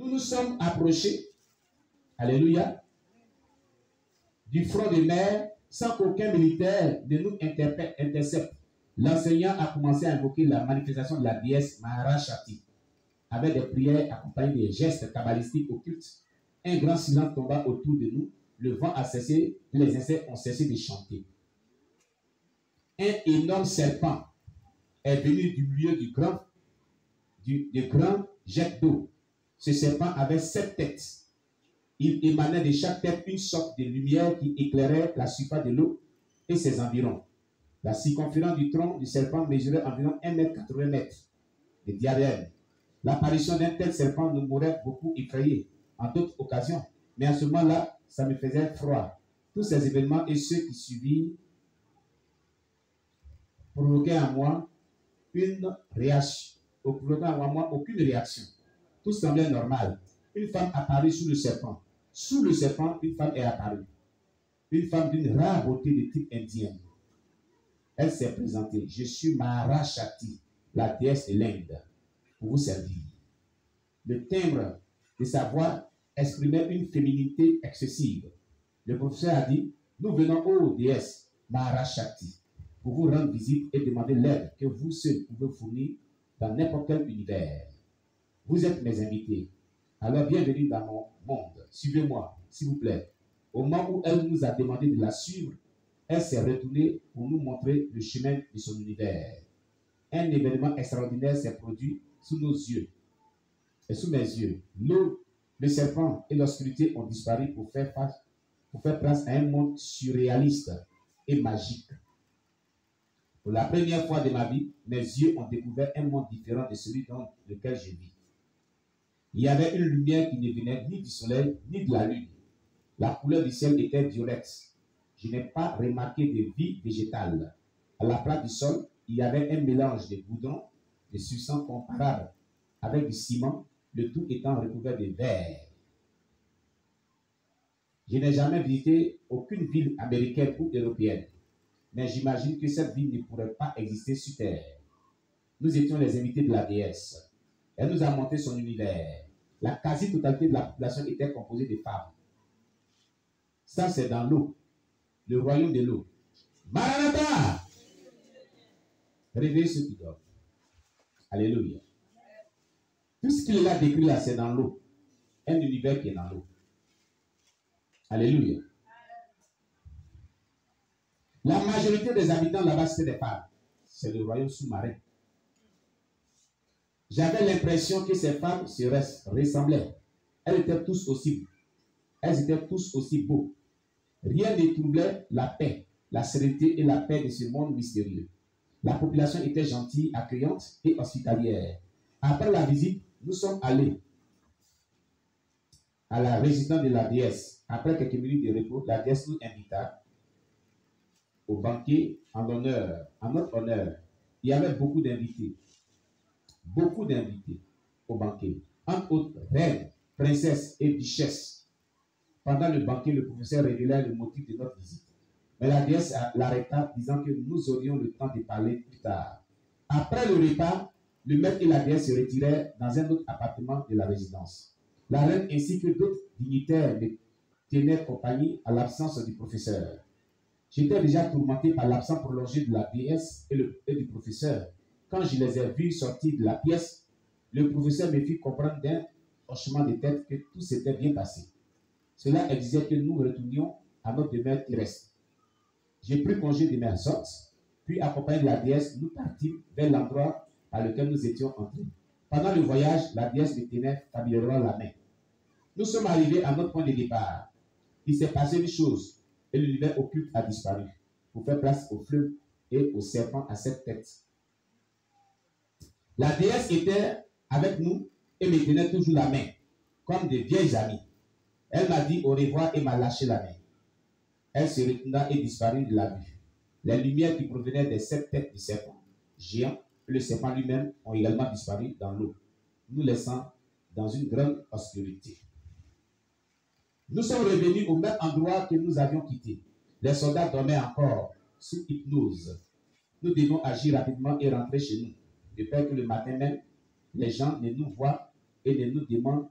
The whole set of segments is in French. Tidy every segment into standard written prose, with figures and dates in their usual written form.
nous nous sommes approchés, alléluia, du front de mer sans qu'aucun militaire ne nous intercepte. L'enseignant a commencé à invoquer la manifestation de la déesse Maharashati avec des prières accompagnées des gestes kabbalistiques occultes. Un grand silence tomba autour de nous. Le vent a cessé, les insectes ont cessé de chanter. Un énorme serpent est venu du milieu du grand jet d'eau. Ce serpent avait 7 têtes. Il émanait de chaque tête une sorte de lumière qui éclairait la surface de l'eau et ses environs. La circonférence du tronc du serpent mesurait environ 1,80 m de diamètre. L'apparition d'un tel serpent nous m'aurait beaucoup effrayé en d'autres occasions, mais à ce moment-là, ça me faisait froid. Tous ces événements et ceux qui suivirent provoquaient en moi une réaction, provoquaient en moi aucune réaction. Tout semblait normal. Une femme apparut sous le serpent. Sous le serpent, une femme est apparue. Une femme d'une rare beauté de type indien. Elle s'est présentée. Je suis Maharashati, la déesse de l'Inde, pour vous servir. Le timbre de sa voix exprimait une féminité excessive. Le professeur a dit, nous venons, ô déesse Maharashati, pour vous rendre visite et demander l'aide que vous seuls pouvez fournir dans n'importe quel univers. Vous êtes mes invités. Alors bienvenue dans mon monde. Suivez-moi, s'il vous plaît. Au moment où elle nous a demandé de la suivre, elle s'est retournée pour nous montrer le chemin de son univers. Un événement extraordinaire s'est produit sous nos yeux et sous mes yeux. L'eau, le serpent et l'obscurité ont disparu pour faire place à un monde surréaliste et magique. Pour la première fois de ma vie, mes yeux ont découvert un monde différent de celui dans lequel je vis. Il y avait une lumière qui ne venait ni du soleil ni de la lune. La couleur du ciel était violette. Je n'ai pas remarqué de vie végétale. À la place du sol, il y avait un mélange de goudron, de substances comparables avec du ciment, le tout étant recouvert de verre. Je n'ai jamais visité aucune ville américaine ou européenne, mais j'imagine que cette ville ne pourrait pas exister sur Terre. Nous étions les invités de la déesse. Elle nous a montré son univers. La quasi-totalité de la population était composée de femmes. Ça, c'est dans l'eau. Le royaume de l'eau. Maranatha! Réveillez ceux qui dorment. Alléluia. Tout ce qu'il a décrit là, c'est dans l'eau. Un univers qui est dans l'eau. Alléluia. La majorité des habitants là-bas, c'était des femmes. C'est le royaume sous-marin. J'avais l'impression que ces femmes se ressemblaient. Elles étaient tous aussi beaux. Rien ne troublait la paix, la sérénité et la paix de ce monde mystérieux. La population était gentille, accueillante et hospitalière. Après la visite, nous sommes allés à la résidence de la déesse. Après quelques minutes de repos, la déesse nous invita au banquet en notre honneur. Il y avait beaucoup d'invités au banquet, entre autres reines, princesses et duchesses. Pendant le banquet, le professeur révélait le motif de notre visite. Mais la déesse l'arrêta, disant que nous aurions le temps de parler plus tard. Après le repas, le maître et la déesse se retirèrent dans un autre appartement de la résidence. La reine ainsi que d'autres dignitaires me tenaient compagnie à l'absence du professeur. J'étais déjà tourmenté par l'absence prolongée de la déesse et du professeur. Quand je les ai vus sortir de la pièce, le professeur me fit comprendre d'un hochement de tête que tout s'était bien passé. Cela exigeait que nous retournions à notre demeure terrestre. J'ai pris congé de mes hôtes, puis accompagné de la déesse, nous partîmes vers l'endroit par lequel nous étions entrés. Pendant le voyage, la déesse me tenait familièrement la main. Nous sommes arrivés à notre point de départ. Il s'est passé une chose, et l'univers occulte a disparu, pour faire place au fleuve et au serpent à 7 têtes. La déesse était avec nous et me tenait toujours la main, comme de vieilles amies. Elle m'a dit au revoir et m'a lâché la main. Elle se retourna et disparut de la vue. Les lumières qui provenaient des 7 têtes du serpent géant et le serpent lui-même ont également disparu dans l'eau, nous laissant dans une grande obscurité. Nous sommes revenus au même endroit que nous avions quitté. Les soldats dormaient encore sous hypnose. Nous devons agir rapidement et rentrer chez nous, de peur que le matin même, les gens ne nous voient et ne nous demandent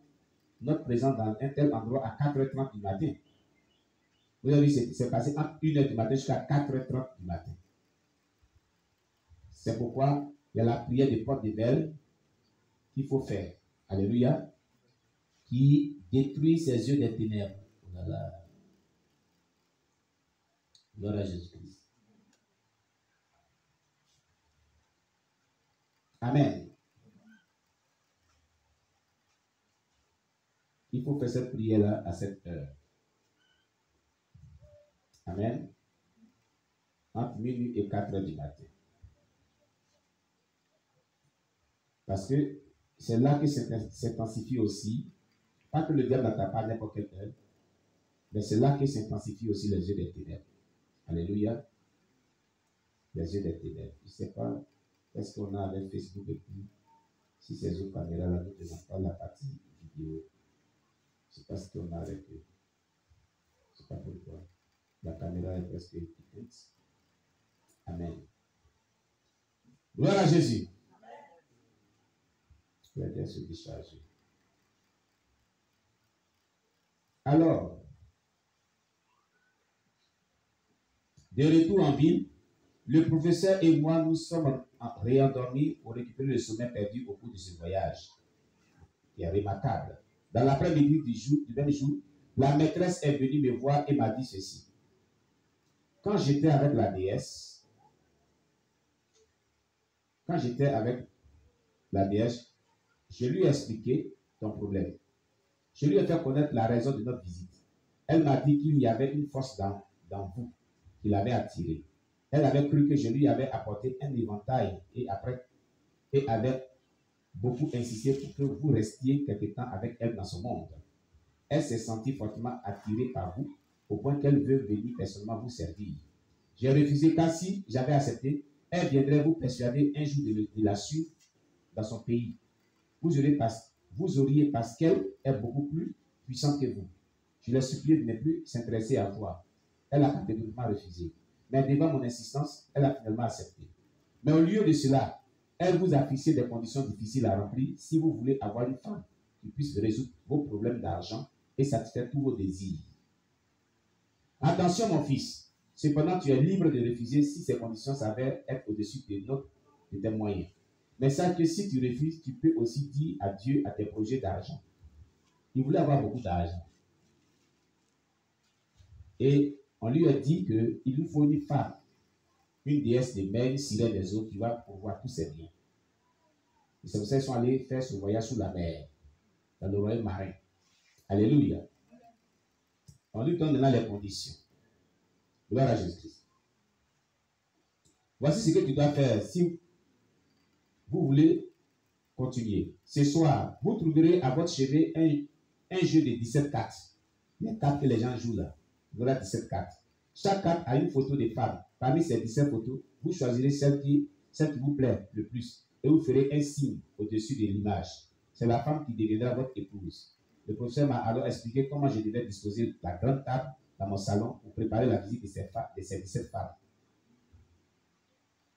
notre présence dans un tel endroit à 4h30 du matin. Vous avez vu, c'est passé entre 1h du matin jusqu'à 4h30 du matin. C'est pourquoi il y a la prière des portes des belles qu'il faut faire. Alléluia. Qui détruit ses yeux des ténèbres. Voilà. Gloire à Jésus-Christ. Amen. Il faut faire cette prière-là à cette heure. Amen. Entre minuit et 4h du matin. Parce que c'est là que s'intensifie aussi, pas que le diable n'attaque pas à n'importe quelle heure, mais c'est là que s'intensifie aussi les yeux des ténèbres. Alléluia. Les yeux des ténèbres. Je ne sais pas, est-ce qu'on a avec Facebook et puis, si ces autres caméras-là ne présentent pas la partie vidéo, je ne sais pas ce qu'on a avec eux. Je ne sais pas pourquoi. La caméra est presque éteinte. Amen. Gloire à Jésus. La terre se décharge. Alors, de retour en ville, le professeur et moi nous sommes réendormis pour récupérer le sommeil perdu au cours de ce voyage, qui est remarquable. Dans l'après-midi du même jour, la maîtresse est venue me voir et m'a dit ceci. Quand j'étais avec la déesse, je lui ai expliqué ton problème. Je lui ai fait connaître la raison de notre visite. Elle m'a dit qu'il y avait une force dans vous qui l'avait attiré. Elle avait cru que je lui avais apporté un éventail et avait beaucoup insisté pour que vous restiez quelque temps avec elle dans ce monde. Elle s'est sentie fortement attirée par vous au point qu'elle veut venir personnellement vous servir. J'ai refusé car si j'avais accepté, elle viendrait vous persuader un jour de la suivre dans son pays. Vous auriez parce qu'elle est beaucoup plus puissante que vous. Je l'ai supplié de ne plus s'intéresser à vous. Elle a catégoriquement refusé. Mais devant mon insistance, elle a finalement accepté. Mais au lieu de cela, elle vous a fixé des conditions difficiles à remplir si vous voulez avoir une femme qui puisse résoudre vos problèmes d'argent et satisfaire tous vos désirs. Attention mon fils, cependant tu es libre de refuser si ces conditions s'avèrent être au-dessus de tes moyens. Mais sache que si tu refuses, tu peux aussi dire adieu à tes projets d'argent. Il voulait avoir beaucoup d'argent. Et on lui a dit qu'il lui faut une femme, une déesse des mers, une sirène des eaux qui va pouvoir tous ses biens. Et c'est pour ça qu'ils sont allés faire ce voyage sous la mer, dans le royaume marin. Alléluia. On lui donne maintenant les conditions. Gloire à Jésus-Christ. Voici ce que tu dois faire si vous voulez continuer. Ce soir, vous trouverez à votre chevet un jeu de 17 cartes. Les cartes que les gens jouent là. Voilà 17 cartes. Chaque carte a une photo de femme. Parmi ces 17 photos, vous choisirez celle qui vous plaît le plus et vous ferez un signe au-dessus de l'image. C'est la femme qui deviendra votre épouse. Le professeur m'a alors expliqué comment je devais disposer la grande table dans mon salon pour préparer la visite de ces 17 femmes.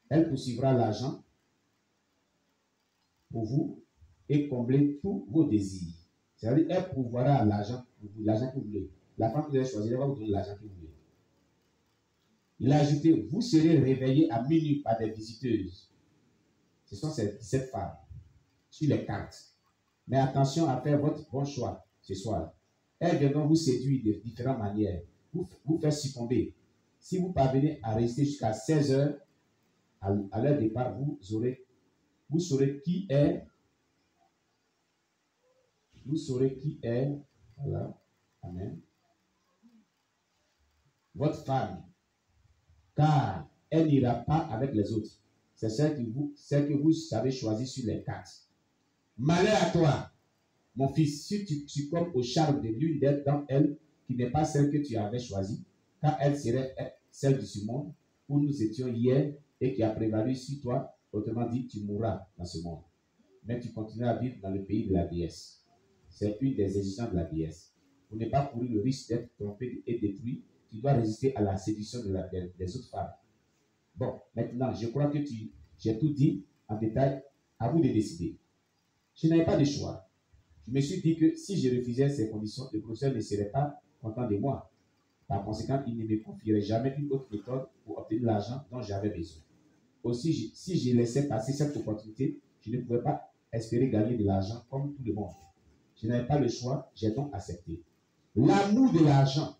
Elle poursuivra l'argent pour vous et combler tous vos désirs. C'est-à-dire, elle pourvoira l'argent pour vous, l'argent que vous voulez. La femme que vous allez choisir, elle va vous donner l'argent que vous voulez. Il a ajouté, vous serez réveillés à minuit par des visiteuses. Ce sont ces 17 femmes sur les cartes. Mais attention à faire votre bon choix ce soir. Elles viendront vous séduire de différentes manières, vous faire succomber. Si vous parvenez à rester jusqu'à 16 heures, à leur départ, vous saurez qui est. Vous saurez qui est. Voilà. Amen. Votre femme. Car elle n'ira pas avec les autres. C'est celle que vous avez choisie sur les cartes. Malheur à toi, mon fils, si tu succombes au charme de l'une d'entre elles, qui n'est pas celle que tu avais choisie, car elle serait celle de ce monde où nous étions hier et qui a prévalu sur toi, autrement dit, tu mourras dans ce monde. Mais tu continueras à vivre dans le pays de la déesse. C'est une des exigences de la déesse. Pour ne pas courir le risque d'être trompé et détruit, tu dois résister à la séduction des autres femmes. Bon, maintenant, je crois que j'ai tout dit en détail. À vous de décider. Je n'avais pas de choix. Je me suis dit que si je refusais ces conditions, le professeur ne serait pas content de moi. Par conséquent, il ne me confierait jamais une autre méthode pour obtenir l'argent dont j'avais besoin. Aussi, si je laissais passer cette opportunité, je ne pouvais pas espérer gagner de l'argent comme tout le monde. Je n'avais pas le choix, j'ai donc accepté. L'amour de l'argent.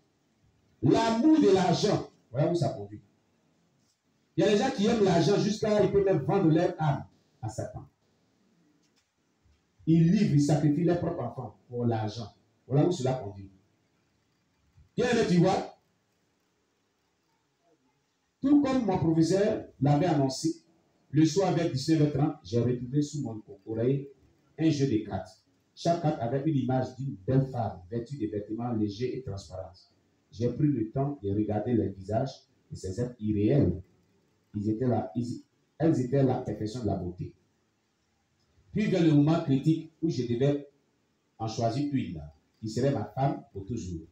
L'amour de l'argent. Voilà où ça conduit. Il y a des gens qui aiment l'argent jusqu'à ils peuvent même vendre leur âme à Satan. Ils livrent, ils sacrifient leurs propres enfants pour l'argent. Voilà où cela conduit. Bien, tu vois, tout comme mon professeur l'avait annoncé, le soir vers 19h30, j'ai retrouvé sous mon oreille un jeu de cartes. Chaque carte avait une image d'une belle femme vêtue de vêtements légers et transparents. J'ai pris le temps de regarder les visages de ces êtres irréels. Elles étaient la perfection de la beauté. Puis vers le moment critique où je devais en choisir une, qui serait ma femme pour toujours.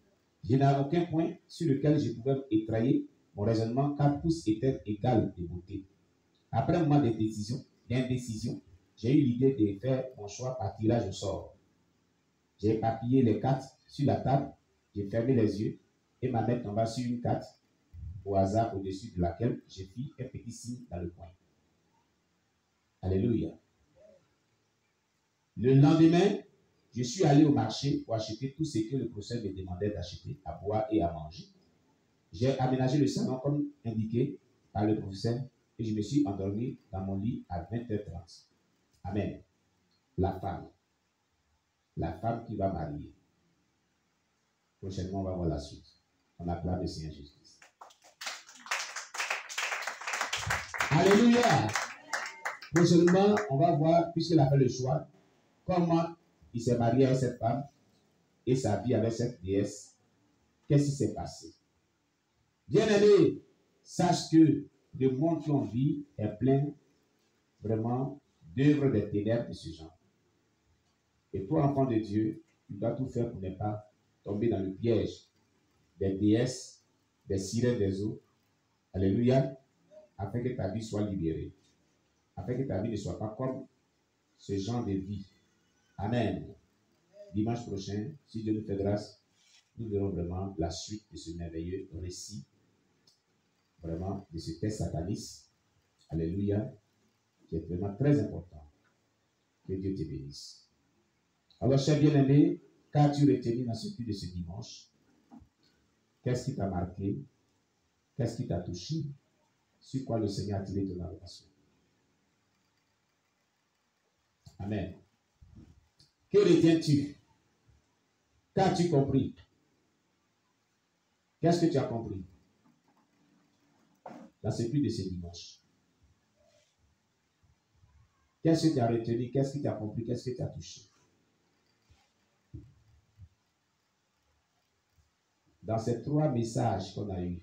Je n'avais aucun point sur lequel je pouvais étrayer mon raisonnement car tous étaient égaux de beauté. Après un moment d'indécision, j'ai eu l'idée de faire mon choix par tirage au sort. J'ai éparpillé les cartes sur la table, j'ai fermé les yeux et ma main tomba sur une carte au hasard au-dessus de laquelle j'ai fait un petit signe dans le coin. Alléluia. Le lendemain, je suis allé au marché pour acheter tout ce que le professeur me demandait d'acheter, à boire et à manger. J'ai aménagé le salon comme indiqué par le professeur et je me suis endormi dans mon lit à 20h30. Amen. La femme qui va marier. Prochainement, on va voir la suite. On acclame le Seigneur Jésus-Christ. Alléluia. Prochainement, on va voir, puisqu'il a fait le choix, comment il s'est marié avec cette femme et sa vie avec cette déesse. Qu'est-ce qui s'est passé? Bien-aimé, sache que le monde qu'on vit est plein vraiment d'œuvres des ténèbres de ce genre. Et toi, enfant de Dieu, tu dois tout faire pour ne pas tomber dans le piège des déesses, des sirènes des eaux. Alléluia. Afin que ta vie soit libérée. Afin que ta vie ne soit pas comme ce genre de vie. Amen. Dimanche prochain, si Dieu nous fait grâce, nous verrons vraiment la suite de ce merveilleux récit, vraiment de ce test sataniste. Alléluia. Qui est vraiment très important. Que Dieu te bénisse. Alors, cher bien-aimé, qu'as-tu retenu dans ce culte de ce dimanche? Qu'est-ce qui t'a marqué? Qu'est-ce qui t'a touché? Sur quoi le Seigneur a tiré ton attention? Amen. Que retiens-tu? Qu'as-tu compris? Qu'est-ce que tu as compris dans ce culte de ce dimanche? Qu'est-ce que tu as retenu? Qu'est-ce que tu as compris? Qu'est-ce que tu as touché? Dans ces trois messages qu'on a eus,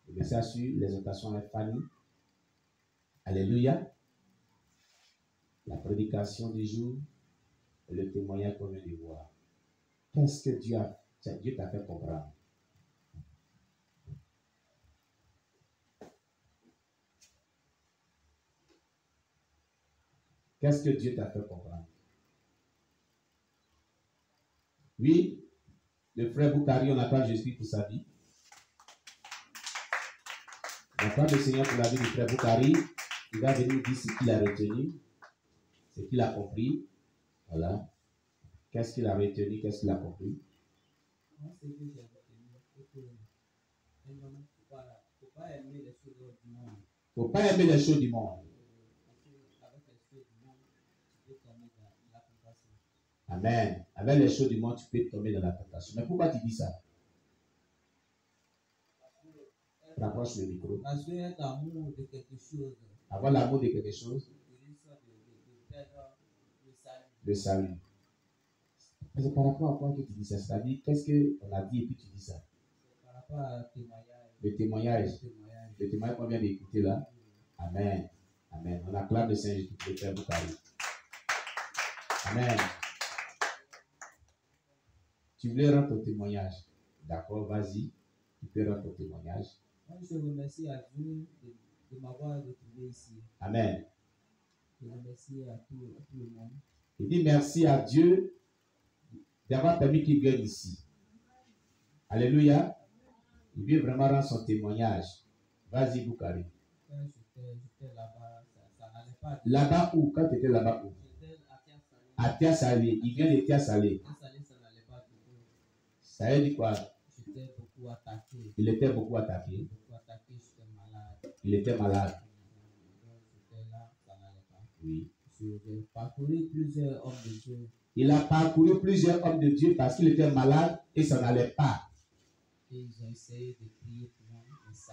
le message sur l'exhortation à la famille, alléluia, la prédication du jour et le témoignage qu'on vient de voir. Qu'est-ce que Dieu t'a fait comprendre? Qu'est-ce que Dieu t'a fait comprendre? Oui, le frère Boukari, on acclame Jésus pour sa vie. On acclame le Seigneur pour la vie du frère Boukari. Il va venir dire ce qu'il a retenu, ce qu'il a compris. Voilà. Qu'est-ce qu'il a retenu, qu'est-ce qu'il a compris? Moi, ce que j'ai retenu, c'est que un homme ne faut pas aimer les choses du monde. Il ne faut pas aimer les choses du monde. Parce qu'avec les choses du monde, tu peux tomber dans la tentation. Amen. Avec les choses du monde, tu peux tomber dans la tentation. Mais pourquoi tu dis ça? Rapproche le micro. Parce qu'il y a l'amour de quelque chose. Avoir l'amour de quelque chose. De perdre le salut. Le salut. Mais c'est par rapport à quoi que tu dis ça? C'est-à-dire, qu'est-ce qu'on a dit et puis tu dis ça? Par rapport à témoignage. Le témoignage. Le témoignage qu'on vient d'écouter là. Amen. Amen. On acclame le Seigneur Jésus pour le Père Boukari. Amen. Tu voulais rendre ton témoignage. D'accord, vas-y. Tu peux rendre ton témoignage. Moi, je remercie à Dieu de m'avoir retrouvé ici. Amen. Je remercie à tout le monde. Il dit merci à Dieu d'avoir permis qu'il vienne ici. Alléluia. Il veut vraiment rendre son témoignage. Vas-y, Boukari. Quand j'étais là-bas, ça n'allait pas. Là-bas où? Quand tu étais là-bas où? J'étais à Tiasalé. À Tiasalé. Il vient de Tiasalé. Tiasalé, ça n'allait pas du tout. Ça veut dire quoi? J'étais beaucoup attaqué. Il était beaucoup attaqué. Beaucoup attaqué, j'étais malade. Il était malade. Donc, j'étais là, ça n'allait pas. Oui. J'ai parcouru plusieurs hommes de Dieu. Il a parcouru plusieurs hommes de Dieu parce qu'il était malade et ça n'allait pas. Et ils ont essayé de prier pour moi, mais ça